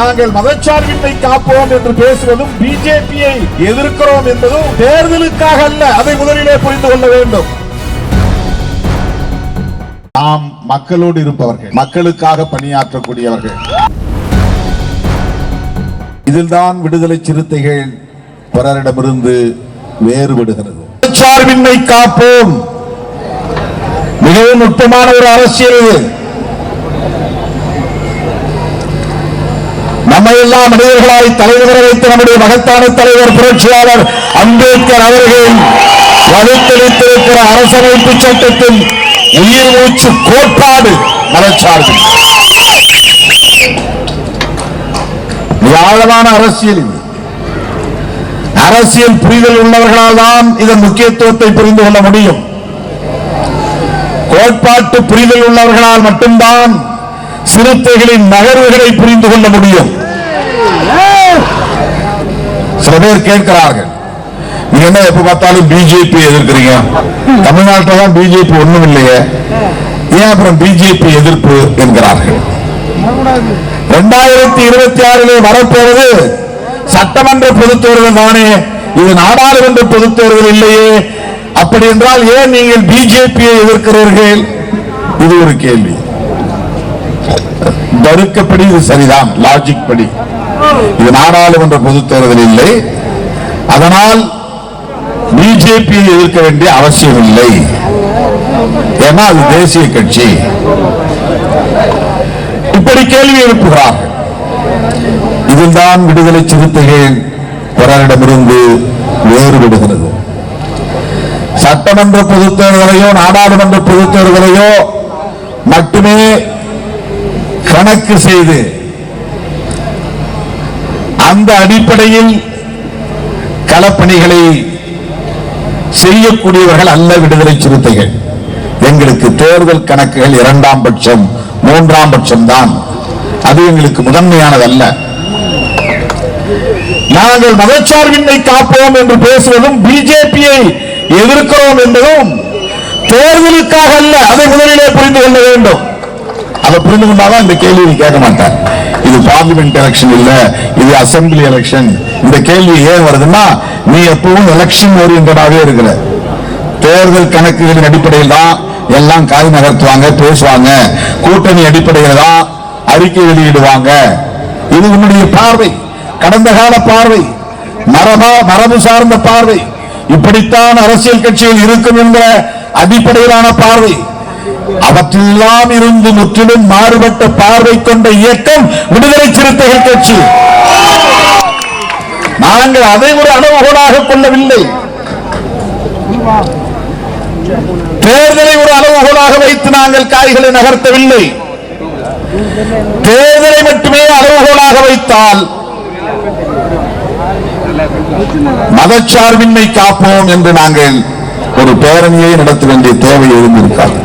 நாங்கள் மதச்சார்பின்மை காப்போம் என்று பேசுவதும் பிஜேபியை எதிர்க்கிறோம் என்பதும் தேர்தலுக்காக அல்ல. அதை முதலிலே புரிந்து கொள்ள வேண்டும். நாம் மக்களோடு இருப்பவர்கள், மக்களுக்காக பணியாற்றக்கூடியவர்கள். இதில்தான் விடுதலை சிறுத்தைகள் பிறரிடமிருந்து வேறுபடுகிறது. மதச்சார்பின்மை காப்போம் மிகவும் நுட்பமான ஒரு அரசியல் இது. நம்மையெல்லாம் மனிதர்களாய் தலைவர் வைத்த நம்முடைய மகத்தான தலைவர் புரட்சியாளர் அம்பேத்கர் அவர்கள் வகுத்தளித்திருக்கிற அரசமைப்பு சட்டத்தின் உயிர் மூச்சு கோட்பாடு மதச்சார்பு. ஆழமான அரசியல் இது. அரசியல் புரிதல் உள்ளவர்களால் தான் இதன் முக்கியத்துவத்தை புரிந்து கொள்ள முடியும். கோட்பாட்டு புரிதல் உள்ளவர்களால் மட்டும்தான் சிறுத்தைகளின் நகர்வுகளை புரிந்து கொள்ள முடியும். சில பேர் கேட்கிறார்கள், நீங்க என்ன எப்ப பார்த்தாலும் பிஜேபி எதிர்க்கிறீங்க, தமிழ்நாட்டில் தான் பிஜேபி ஒண்ணும் இல்லையே, ஏன் அப்புறம் பிஜேபி எதிர்ப்பு என்கிறார்கள். 2026 வரப்போவது சட்டமன்ற பொதுத் தேர்தல் தானே, இது நாடாளுமன்ற பொதுத் தேர்தல் இல்லையே, அப்படி என்றால் ஏன் நீங்கள் பிஜேபியை எதிர்க்கிறீர்கள்? இது ஒரு கேள்வி. தருக்கப்படி இது சரிதான், லாஜிக் படி இது நாடாளுமன்ற பொதுத் தேர்தல் இல்லை, அதனால் பிஜேபியை எதிர்க்க வேண்டிய அவசியம் இல்லை, ஏன்னா அது தேசிய கட்சி. இப்படி கேள்வி எழுப்புகிறார்கள். இதில்தான் விடுதலை சிறுத்தைகள் பிறரிடமிருந்து வேறுபடுகிறது. சட்டமன்ற பொதுத் தேர்தலையோ நாடாளுமன்ற பொதுத் தேர்தலையோ மட்டுமே கணக்கு செய்து அந்த அடிப்படையில் களப்பணிகளை செய்யக்கூடியவர்கள் அல்ல விடுதலை சிறுத்தைகள். எங்களுக்கு தேர்தல் கணக்குகள் 2ஆம் பட்சம் 3ஆம் பட்சம் தான், அது எங்களுக்கு முதன்மையானதல்ல. நாங்கள் மதச்சார்பின்மை காப்போம் என்று பேசுவதும் பிஜேபியை எதிர்க்கிறோம் என்பதும் தேர்தலுக்காக அல்ல. அதை முதலிலே புரிந்து கொள்ள வேண்டும். அதை புரிந்து கொண்டாதான் இந்த கேள்வியை கேட்க மாட்டார். இது பார்லிமெண்ட் எலெக்ஷன் இல்ல, இது அசம்பிளி எலெக்ஷன். இந்த கேள்வி ஏன் வருதுன்னா, நீ எப்பவும் எலெக்ஷன் ஓரியன்டாவே இருக்கிற. தேர்தல் கணக்குகளின் அடிப்படையில் தான் எல்லாம் காய் நகர்த்துவாங்க, பேசுவாங்க. கூட்டணி அடிப்படையில் தான் அறிக்கை வெளியிடுவாங்க. இது உன்னுடைய பார்வை, கடந்த கால பார்வை, மரபு சார்ந்த பார்வை. இப்படித்தான் அரசியல் கட்சிகள் இருக்கும் என்ற அடிப்படையிலான பார்வை. அவற்றெல்லாம் இருந்து முற்றிலும் மாறுபட்ட பார்வை கொண்ட இயக்கம் விடுதலை சிறுத்தைகள் கட்சி. நாங்கள் அதை ஒரு அளவுகோலாக கொள்ளவில்லை. தேர்தலை ஒரு அளவுகோலாக வைத்து நாங்கள் காய்களை நகர்த்தவில்லை. தேர்தலை மட்டுமே அளவுகோலாக வைத்தால் மதச்சார்பின்மை காப்போம் என்று நாங்கள் ஒரு பேரணியை நடத்த வேண்டிய தேவை இருந்திருக்காது.